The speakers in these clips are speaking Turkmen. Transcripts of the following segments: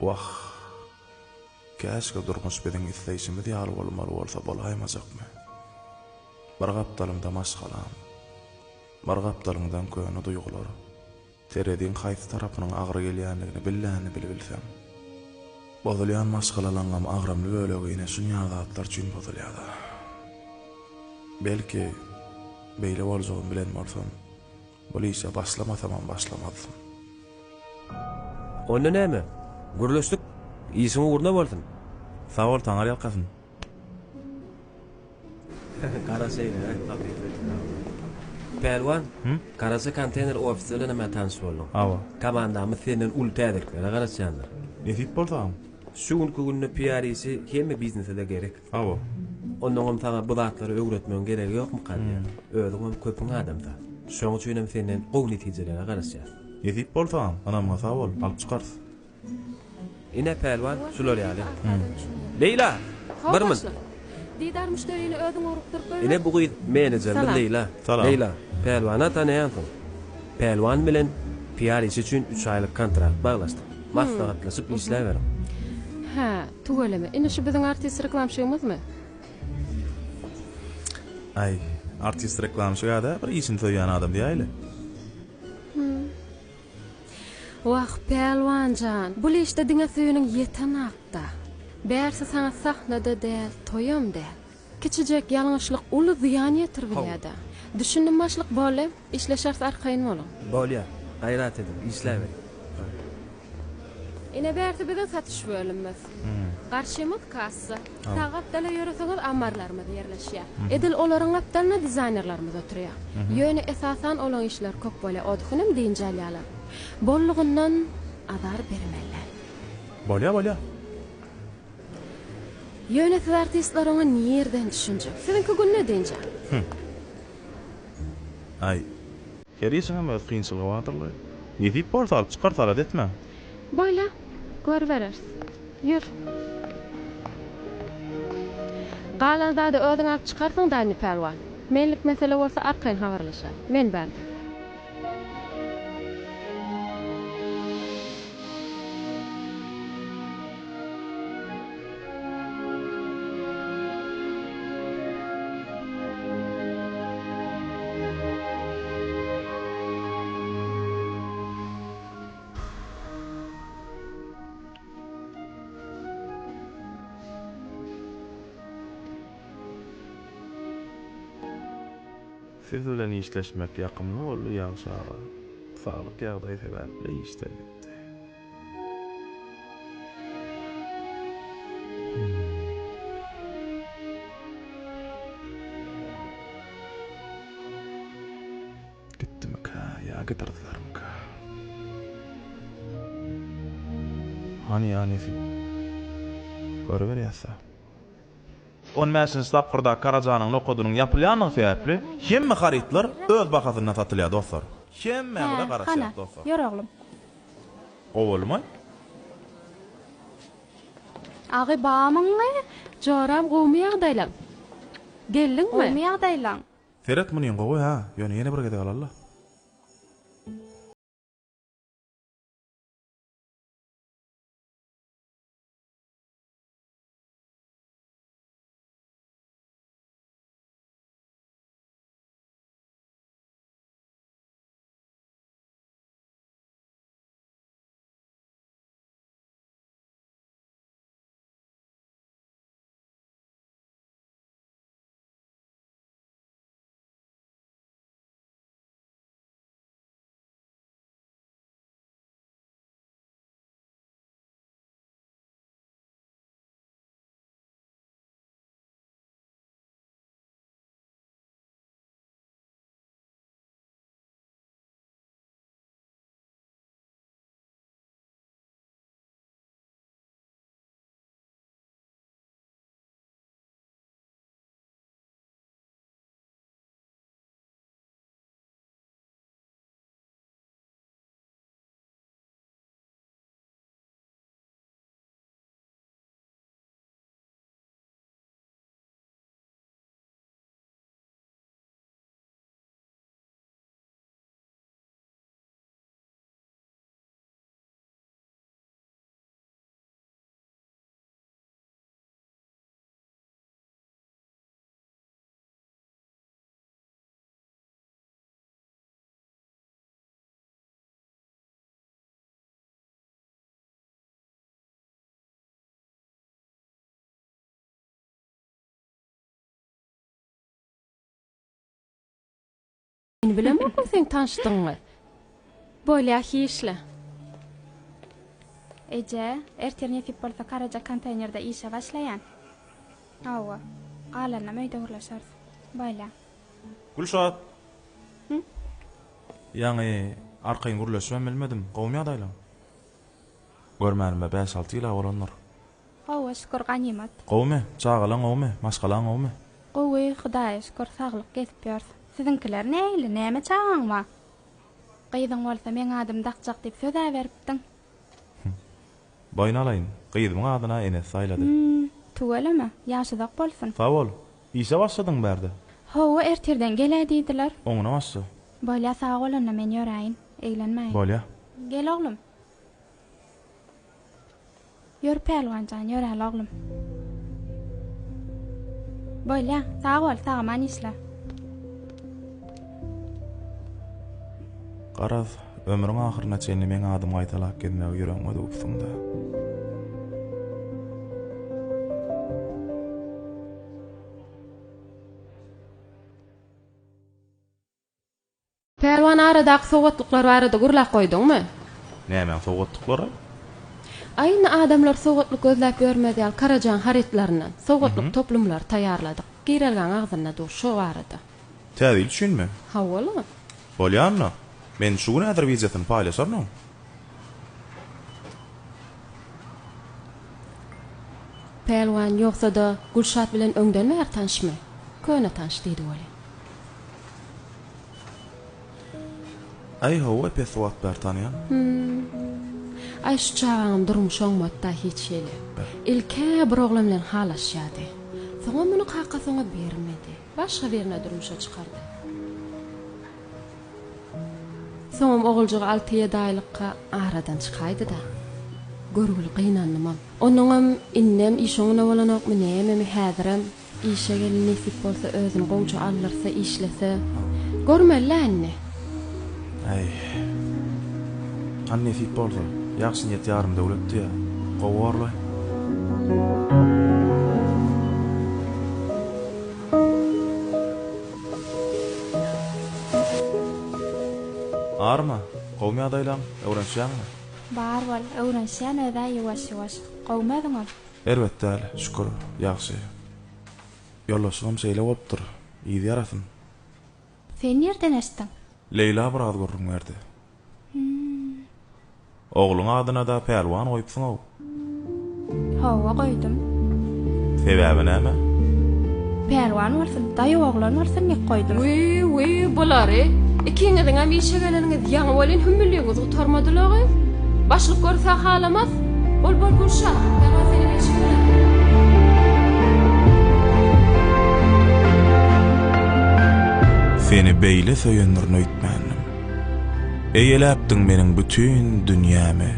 Wah, käske durmuş beden isleýişimiz ýaly bolmaly bolsa bolaýmazakmy? Bir gapdalymda maşgalam. Bir gapdalymdan köni duýgular. Terediň haýsy tarapynyň agry gelýändigini billäni bilsem. Bozulýan maşgalalanğam agramly bölegi ine şu ýazatlar üçin bozulýar. Belki beýle boljagyny bilen bolsam, bu işe başlamasam başlamazdym. Onda näme? Gürleşdik. İýsini urna bolsun. Sag ol taňar ýalkasyn. Karaseyne. Pelwan, Karasa konteyner ofisinde näme tanış boldum. Awa. Komandamy senden ul tädikleri garaşýanlar. Nesip bolsam? Şuň gününe PR'si hemme biznese de gerek. Awa. Ondan taňa bu zatlary öwretmän gerek ýokmy kandy? Özüň köpüň adamda. Şoň üçin hem senden gowy netijelere garaşýar. Nesip bolsam, anam sag ol, alyp çykar. Ine Pelwan, şular ýaly. Leyla, birmin. Didar müşteriyle ödün urup durup. Ine bu gyz menejerli Leyla. Salam. Leyla, Pelwana tanıyansyň. Pelwan bilen PR'si üçin 3 aýlyk kontrakt baglaşdyk. Maslahatlaşyp işläwerim. Ha, tuğaleme. Ine şu bizim artist reklamçymyzmy? Ay, artist reklamçyga da bir işini söýýän adam diýäýli. Wah, Pelwanjan. Bu işte diňe söýüniň ýeten akda. Bärse sana sahnada däl, toýam däl. Kiçijek ýalňyşlyk uly ziýan ýetir bilýärdi. Düşünmäçlik bolup, işleşärs arkaýyn bolun. Bolýa, gaýrat edin, işläwerim. Ine bärse biziň satış bölümimiz. Garşymyz kassa. Sagat dala ýöreseňiz ammarlarymyz ýerleşýär. Edil olaryň aptalna dizaynerlarymyz oturýar. Ýöne esasan olan işler köp bolýar. Odukynym diýinjelýärler. Bollugyndan azar bermeler. Bolýa. Ýöne siz artistler oňa nirden düşünjek? Sizinki gün ne diýinje? Ay. Geriýesiň hem öz kynçylygy batyrly. Nesip bolsa alyp çykar salat etme. Boýla, görberers. Ýür. Galada da ödüň alyp çykarsyň daňy Pelwan. Menlik mesele bolsa arkaýyn habarlaşar. Men ben. Siz bilen işleşmek ýakymly boldy ýagşa. Saglyk ýagdaý sebäple işledik. Gitdim ka, ýa getirdilermi ka. Hani görberýärsa. On mäşin stapgyrda Karajanyň lokodunyň ýapylýanyň sebäpli hemme haritlar öz bahasyna satylýar dostlar. Hemme bula garaşýar dostlar. Ýör oglum. Owulmy? Agy baamyňy joram gowy ýagdaýlar. Geldiňmi? Gowy ýagdaýlaň. Seret muny gowy ha, ýöne bir gede galallar. Men bilemok sen tanışdyňmy? Bolýa hiçle. Ece, erterne futbolda Karaca konteynerde işe başlayan. Awa, alana meýde gurlaşar. Bayla. Gülşat. Ýa-ni arkaýyn gurlaşmam bilmedim. Gowmy adaylam. Görmänime 5-6 ýyl bolanlar. Awa, şükür ganimat. Gowmy, çagalan gowmy, maşgalan gowmy. Gowy, Hudaýa şükür saglyk geçip ýör. Sizinkiler näýli, näme çagaňma? Gyýdyň bolsa men adym dakjak diýip söz beripdiň. Boyna alayın. Gyýdymyň adyna Enes saýlady. Tuweleme, ýaşydak bolsun. Fawol. İşe başladyň bärde. Hawa erterden gelediler. Oňuna başla. Bolya sağ olana men ýöräýin. Eýlenmäýin. Bolya. Gel oglum. Ýör pelwanjan, ýöräl oglum. Bolya, sağ ol, sağman işle. Garaz, ömrüň ahyryna çenli men adym gaýtalak gelmäge ýüregiňe dupsunda. Perwan aradaky sowatlyklar barada gurlap goýdyňmy? Näme sowatlyklara? Aýyny adamlar sowatlyk gözläp görmedýär Karajan haritlaryny sowatlyk toplumlar taýýarladyk. Girelgen agzyna dur şo barada. Täzil düşünme. Hawala. Bolýanna, men şu gün häzir wizatyny paýlaşarmyň. Perwan ýoksa da Gülşat bilen öňden bäri tanışmy? Köne tanış diýdi wali. Ay hawa peswat bertanyan. Ay şu çağım durmuş oňmatda hiç şeýle. Ilke bir oglam bilen halaşýady. Soňa muny kakka soňa bermedi. Başga birine durmuşa çykardy. Soňam oguljaga 6-7 aýlykka aradan çykaýdy da. Görgüli gynanmam. Onuňam innem işoňuna bolanokmy näme häzirem işe gelini bolsa özüni goňça allarsa işlese. Görmelänni. Ay. Anne futbolda ýaxşy niyet ýarym döwletdi ýa. Gowarly. Arma, gowmy adaylam, öwrenşýärmi? Bar bol, öwrenşän öýdä ýewaş-ýewaş. Gowmadyň ol. Elbetde, şükür, ýaxşy. Ýollaşygym şeýle bolupdyr. Ýygy ýarasyn. Sen ýerden eşdiň? Leyla bir ad görrüm berdi. Ogluň adyna da Perwan goýupsyň. Hawa goýdum. Sebäbi näme? Perwan bolsun, daýy oglan bolsun nek goýdum. Wy, bolary. Ikiňiziň hem işe geleniňiz ýaňy bolen hümürligiňiz utarmadylar. Başlyk görse halamaz. Bol Gülşat, Perwan seni işe gelen. Seni beýle söýenlerini öýtmänim. Eýeläpdiň meniň bütün dünýämi.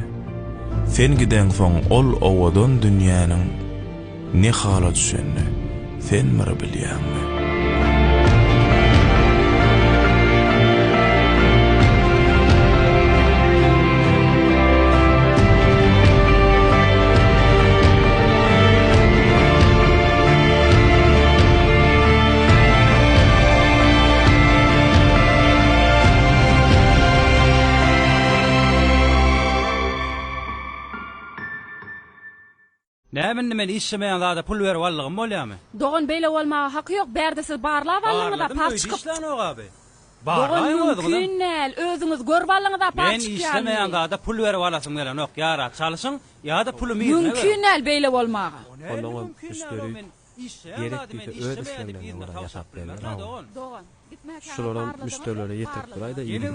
Sen giden soň ol owadan dünýäniň ne hala düşenni sen mir bilýärmi? Nämen men işlemeýän zada pul berip allygym bolýarmy? Dogan beýle bolmagy haky ýok. Berde siz barlap alňyňyzda par çykyp. Işlän o abi. Mümkin özüňiz görüp alňyňyzda par Men çykyp. işlemeýän zada pul berip alasym gelen ok. Ýara çalyşyň, ýa-da pulumy ýerine ber. Mümkin beýle bolmagy. Onuň üstleri gerekli öz işlemlerini ýasap berýär. Dogan gitmek. Şolaryň müşterileri ýetek durayda ýyly.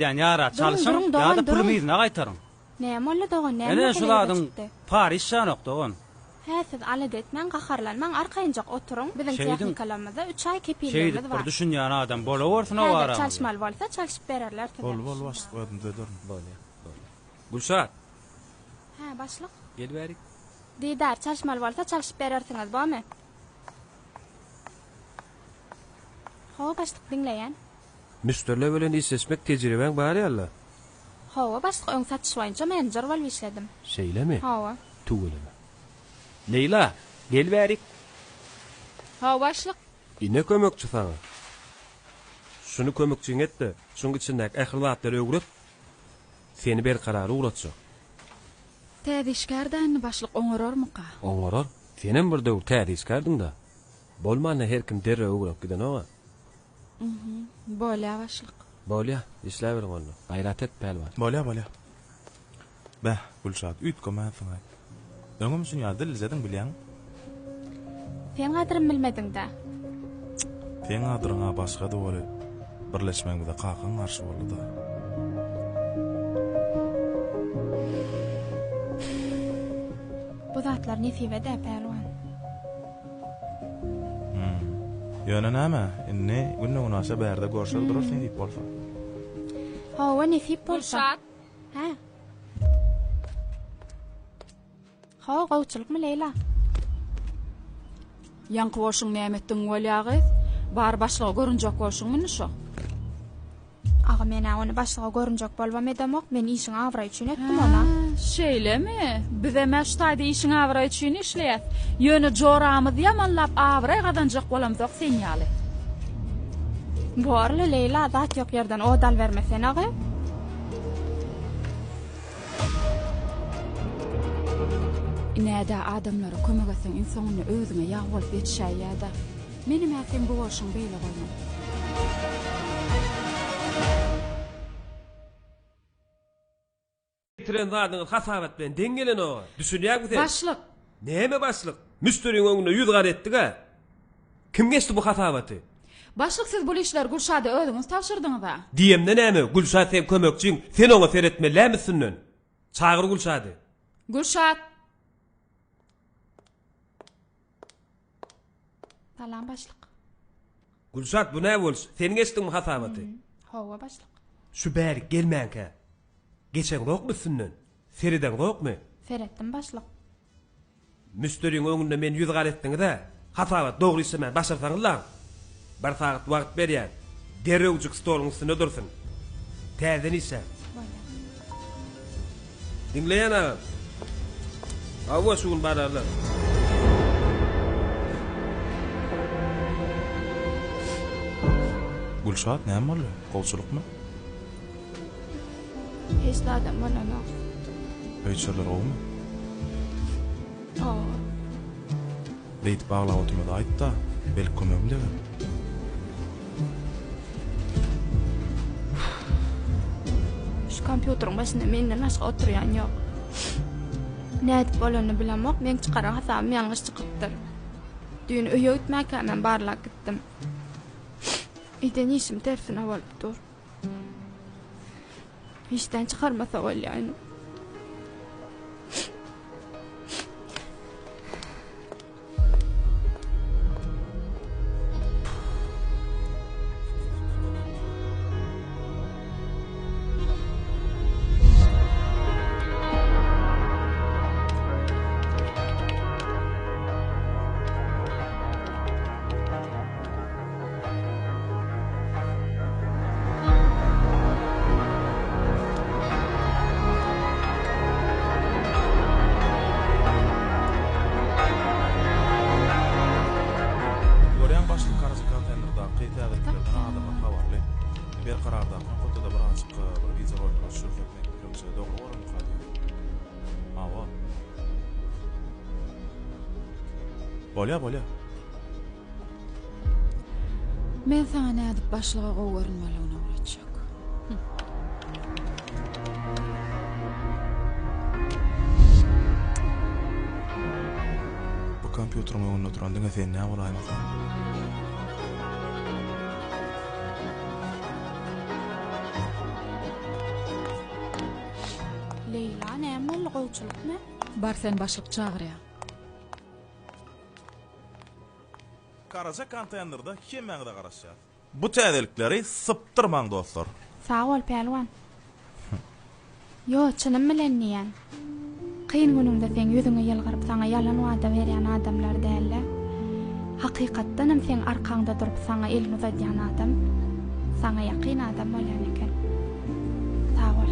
Ýani ýara çalyşyň, ýa-da pulumy ýerine gaýtaryň. Näme bolla dogan, näme? Ene şuladyn par işlän ok dogan. Hä, siz alet etmän, gaharlanmaň, arkaýynjak oturuň. Biziň technikalarymyzda 3 ay kepillerimiz Şeýdi bar. bir düşünýän adam bolawersin o Häzir wara. çalışmaly bolsa, çalışyp bererler. Bol wagt goýdum dedim. Gülşat, Hä, başlyk. Gel berik. Diýdar, çalışmaly bolsa, çalışyp berersiňiz, bämi? Hawa başlyk diňleýän. Müşteriler bilen işleşmek tejribeň bar ýa-la. Hawa başlyk öň satış boýunça menejer bolup işledim. Şeýlemi? Hawa. Tuweleme. Leyla, gel berik. Ha başlyk. Ine kömekçi sana. Şunu kömekçiň etdi. Şoň içindäki ähliwatly öwrüp seni ber karary uğratjak. Täzişkärden başlyk oňararmyka? Oňarar. Senem bir döwür täzişkärdiň da. Bolmany her kim derre öwrüp giden oňa. Bolýa başlyk. Bolýa, işläber onu. Gaýrat et pelwan. Bolya. Bäh, Gülşat, ütkämäsiň. Öňüm üçin ýa-da izlediň bilýän. Sen gadyrym bilmediň de. Sen adyryňa başga da boly. Birleşmeňizde qakan garşy boldy da. Bu zatlar nesibe de pelwan. Ýöne näme? Inni günne gunasa bärde görşek durarsyň diýip bolsa. Hawa nesip bolsa. Gülşat. Ha. Hawa gowçulukmy Leyla? Ýanky bolşuň nämetdiň bolýagy? Bar başlygy görünjek bolşuňmy şo? Ağa men ony başlyga görünjek bolbam edemok, men işiň awra üçin etdim ona. Şeýlemi? Bize meştaýda işiň awra üçin işleýär. Ýöne joramyzy ýamanlap awra gadanjak bolamyk senýaly. Borly Leyla, zat ýok ýerden odal bermesen ağa. Näde adamlara kömek etseň insanyny özüňe ýag bolup ýetişýärda. Menim häkim bu bolşuň beýle bolmaly. Tren zadyňyz hasabat bilen deňgelen o. Düşünýärmi sen? Başlyk. Näme başlyk? Müstüriň öňünde 100 gar etdi-ga. Kim geçdi bu hasabaty? Başlyk siz bu işler Gülşady özüňiz tapşyrdyňyz-a? Diýemde näme? Gülşat sen kömekçiň, sen oňa seretmelämisinden? Çagyr Gülşady. Gülşat. Salam başlyk. Gülşat bu näme bols? Sen geçdiň bu hasabaty? Hawa başlyk. Şu bäri gelmänkä. Geçen rokmusynden? Seriden rokmy? Seretdim başlyk. Müstüriň öňünde men 100 gar etdiňiz-de. Hasabat dogry isme başarsaňyzlar. Bir saat wagt berýär. Derewjik stoluň üstüne dursun. Täzen ise. Dinleýän agam. Awa şuň bararlar. Gülşat näme boldy? Gowçulukmy? Hiç de adam bolanok. Öýçerler ogmy? Hawa. Leit bagla oturmada aýtda, belki kömegim de ber. Şu kompýuteryň başynda menden başga oturýan ýok. Näde bolany bilemok, men çykaran hasabym ýalňyş çykypdyr. Dün öýe gitmäkä men barlak gitdim. Eden işim tersine bolup dur. İşten çıkarmasa bolýan. Bolya. Men sana näde başlyga gowurmaly ona uğraşjak. Bu kompýuteryň öňünde oturandyň sen näme bolaýmyň? Leyla näme bol gowçulukmy? Bar sen başlyk çagyrýa. Karaca konteynerda hemmäňe de garaşýar. Bu täzelikleri syptyrmaň dostlar. Sağ ol pelwan. Yo, çynym bilen diýen. Kyn günüňde sen ýüzüňe ýylgyryp saňa ýalan wada berýän adamlar dälle. Hakykatdan hem sen arkaňda durup saňa elini uzatýan adam, saňa ýakyn adam bolýan eken. Sağ ol.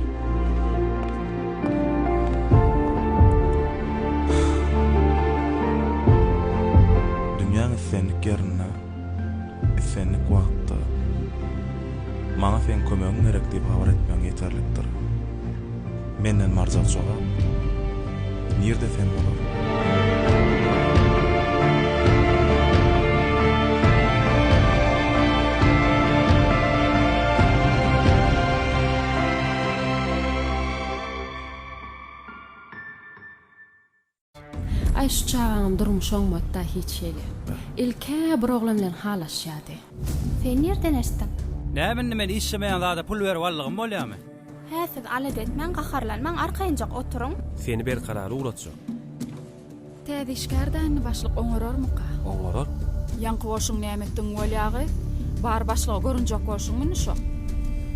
Dünýäň senlik ýerine, senlik wagtda Maňa sen kömegiň gerek diýip habar etmeň ýeterlikdir. Menden marzak jogap. Nirde sen bolar? Ay şu çağım durmuşoň modda hiç şeýle. İlke bir oglan bilen halaşýady. Sen nerden estin? Nämen men işlemeýän zada pul berip allygym bolýarmy? Häsiz alet etmen, gaharlanman, arkaýynjak oturuň. Seni ber karary uratjak. Täze işgärden başlyk oňorarmyka? Oňorar. Yankı boşun nämetdiň bolýagy, bar başlygy görünjek boşun meni şo.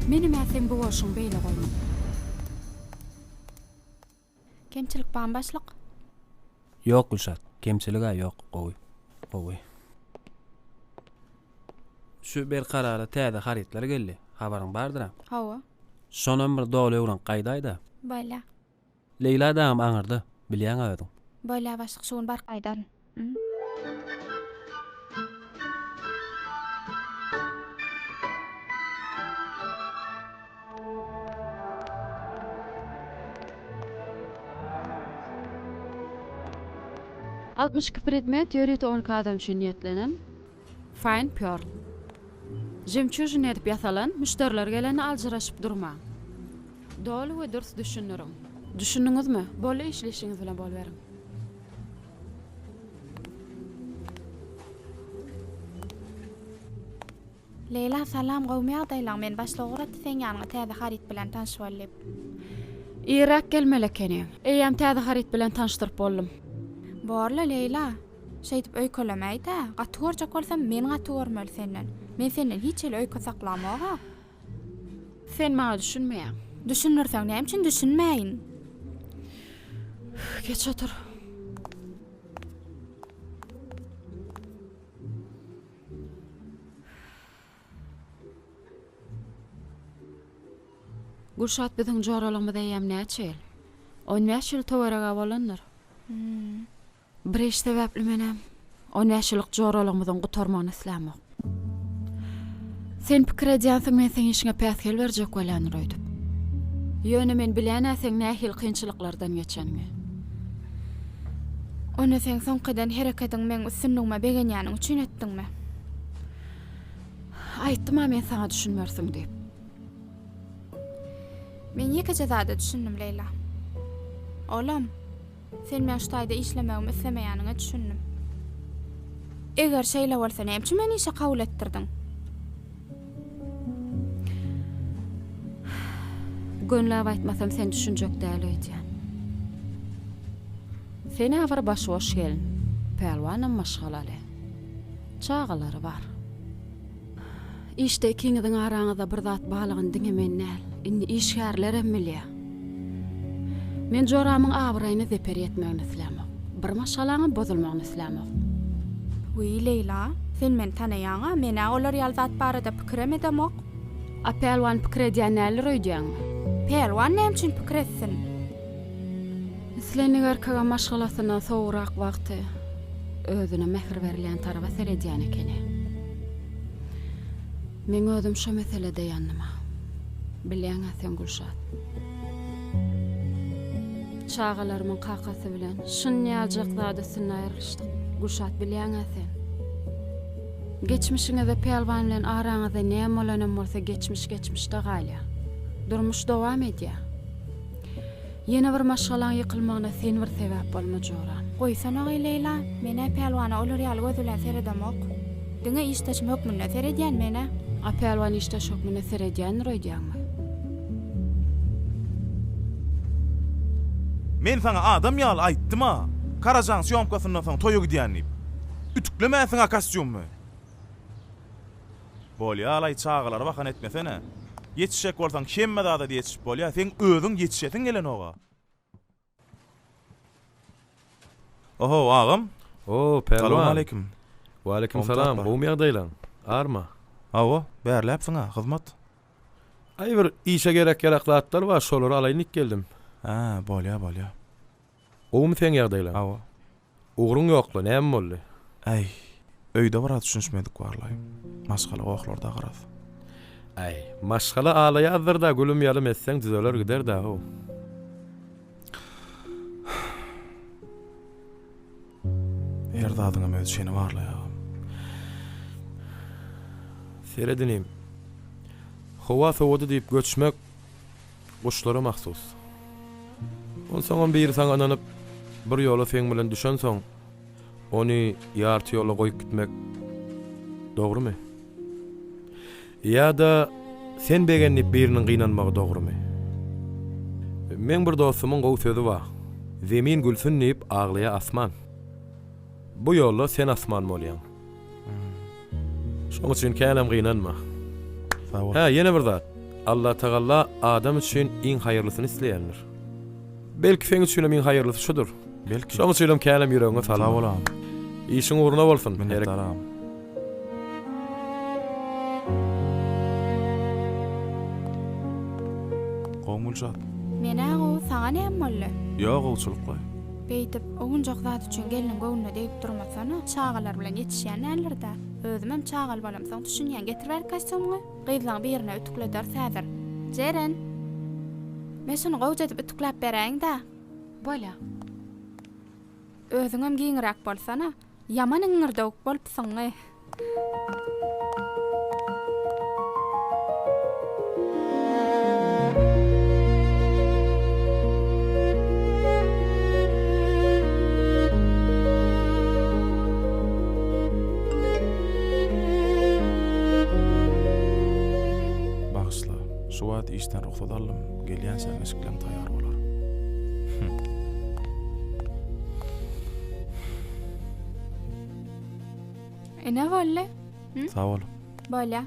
Meni mäsen bu boşun beýle goýma. Kemçilik ban başlyk. Yok Gülşat, kemçiligi yok. Gowy. Şu ber karara täze haritler geldi. Habaryň bardyra? Hawa. Şonam bir dogly uran gaýdaýda. Bala. Leyla dam aňyrdy. Bilýän aýdyň. Bala başlyk şuň bar gaýdan. Predmet ýöret 12 adam üçin niýetlenen. Fine Pearl. Jemçüjün edip ýasalan, müşteriler geleni aljyraşyp durma. Dolu we dürst düşünürüm. Düşündüňizmi? Bola işleşiňiz bilen bol beriň. Leyla salam gowmýa daýlan men başlygy urat sen ýanyňa täze harit bilen tanışyp bolyp. Irak gelmelekeni. Eýem täze harit bilen tanışdyryp boldum. Borla Leyla. Şeýdip öýkölemäýdi. Gatygorjak bolsam men gatygormaly senden. Men senden hiç el öýkö saklamaga. Sen maňa düşünmeýän. Düşünürsen näme üçin düşünmäýin? Geç otur. Gülşat biziň joralygymyza ýem näçe ýyl? 15 ýyl towaraga bolandyr. Bir iş sebäpli menem 15 ýyllyk joralygymyzyň gutarmagyny islämek. Sen pikir edýänsiň men seň işiňe päsgel berjek bolan roýdyp. Ýöne men bilýän äseň nähil kynçylyklardan geçenmi. Onu sen soňkydan hereketiň men üstünligime begenýäniň üçin etdiňmi? Aýtdym men saňa düşünmersiň diýip. Men ýeke jazada düşündim Leyla. Olam, sen men şu taýda işlemegimi islemeýäniňi düşündim. Eger şeýle bolsa näme üçin meni işe kabul etdirdiň? Gönläp aýtmasam sen düşünjek däl öýdýän. Sen awar başboş gelin. Pelwanam maşgalaly. Çağalary bar. İşte ikiniziň araňyzda bir zat balygyny diňemen näl. Indi işgärler emilýär. Men joramyň abraýyny zeper etmegini islämek. Bir maşgalaňy bozulmagyny islämek. Wy Leyla, sen men tanaýaňa, mena olar ýalzat barada pikirem edemok. A pelwan pikir edýän näler öýdýäňmi? Pelwan näme üçin pikir etsin? Islenig arkaga maşgalasyna sowrak wagty özüne mehr berilýän tarafa seredýän ekeni. Men özüm şo meselede ýanyma. Bilýän sen Gülşat. Çağalarymyň kakasy bilen şunýaljak zadasyny aýrylşdyk. Gülşat bilýän sen. Geçmişiňe we pelwan bilen araňyzda näme bolanam bolsa geçmişde galýa. Durmuş dowam edýär. Ýene bir maşgalaň ýykylmagyna sen bir sebäp bolma joram. Goýsana Leyla, mena pelwana olar ýaly gözülen seredemok. Diňe işteşim hökmüne seredýän mena. A pelwan işteş hökmüne seredýän roýdýanmy? Men sana adam ýaly aýtdym ha. Karajan syomkasyndan soň toýa gidýän. Ütüklemäsiň akasyummy? Bolýar çağalara bakan etmesene. Yetişek bolsaň şemme da yetişip bolýar. Sen özüň yetişetin gelen oga. Oho, agam. Pelwan. Assalamu alaykum. Wa alaykum salam. Gowmýa daýlan. Arma. Awa, bärläpsiň hyzmat. Ay bir işe gerekler var, şolary alaýyk geldim. Ha, bolýar. Gowmy sen ýagdaýlan? Awa. Ogruň ýokly, näme boldy? Ay, öýde bir düşünşmedik barlaýym. Maşgala gowaklarda garaz. Ay, maşgala alaya azdırda gülüm ýalym etseň düzeler gider da ho. Erdadyňam öz şeni barlaýagam. Seredinim. Howa sowady diýip göçmek guşlara mahsus. Onsoň bir saň ananyp bir ýola seň bilen düşen soň ony ýarty ýola goýup gitmek dogrymy? Ya da sen begenip birinin gynanmagy dogrymy? Men bir dostumyň gowy sözi bar. Zemin gülsün diýip aglaýa asman. Bu ýolda sen asman bolýan. Şoň üçin känem gynanma. Ha, ýene bir zat. Allah Taala adam üçin iň haýyrlysyny isleýändir. Belki sen üçin iň haýyrlysy şudur. Belki. Şoň üçin känem ýüregiňe salma. Sağ bolam. İşiň uğruna bolsun. Minnetdaram. Goňulşat. Mene o saňa näme boldy? Ýok, gowçuluk goý. Beýtip oňunjak zat üçin gelin gowuna diýip durmasana, çağalar bilen ýetişýän nälerdi. Özüm hem çağal bolam, soň düşünýän getirber kaçsyňmy? Gyzlaň birine ütükleder säzir. Jeren. Men şunu gowja edip ütüklap beräň da. Bola. Özüňem giňirak bolsana, ýaman iňirdok bolupsyň. Bagysla. Şu wagt işden ruhsat alym. Gelýän sen eşiklen taýýar bolar. Ne bolle? Sağ ol. Bola.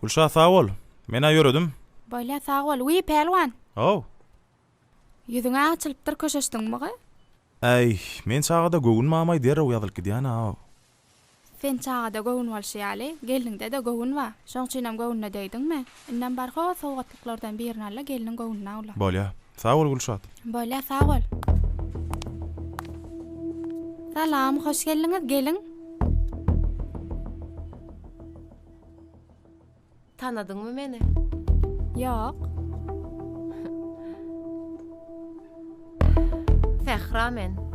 Gülşah sağ ol. Men ýöredim. Bola sağ ol. Wi pelwan. Oh. Ýüzüňe açylypdyr köşeşdiňmi? Ay, men çağda göwün mamay derre uyadylyp gidýän ha. Sen çağda gowun bolşýaly, gelinde de gowun wa. Şoň üçin hem gowunna deýdiňmi? Inden barha sowgatlyklardan birini alla geliniň gowunna ula. Bolýa. Sağ ol Gülşat. Bola sağ ol. Salam, hoş geldiňiz, gelin. Tanadyňmy meni? Ýok. Fehra men.